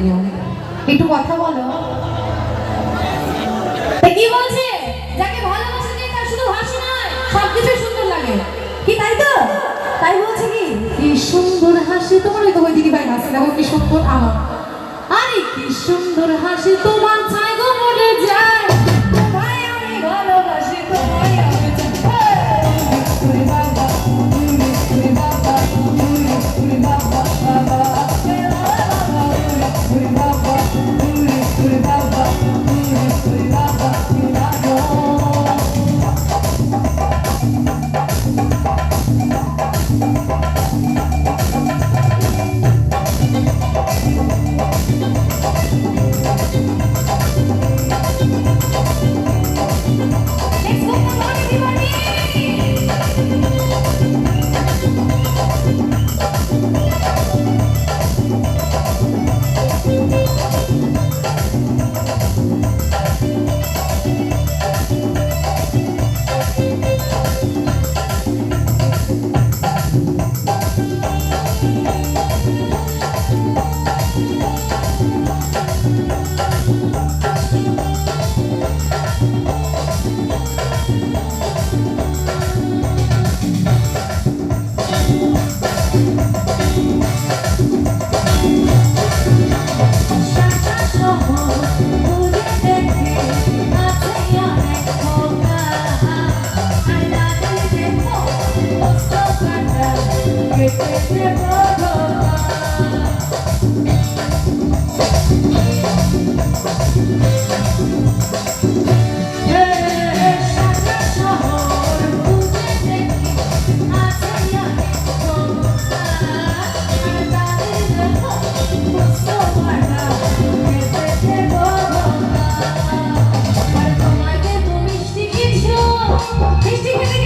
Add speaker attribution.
Speaker 1: গো, একটু কথা বলো। কি বলছে? যাকে ভালোবাসা যায় তার শুধু হাসি নয়, সবকিছু সুন্দর লাগে, কি তাই তো? তাই বলছে কি, কি সুন্দর হাসি তোমার। ওই তো ওই দিদি ভাই হাসি, দেখো কি সুন্দর আমার। আরে কি সুন্দর হাসি তোমার, ছাই গো মরে যায়, তোমায় আমি ভালোবাসি, তোমায় আমি চাই। ওরে বাবা ওরে বাবা ওরে বাবা বাবা, ওরে বাবা ওরে বাবা ওরে বাবা মিষ্টি খেতে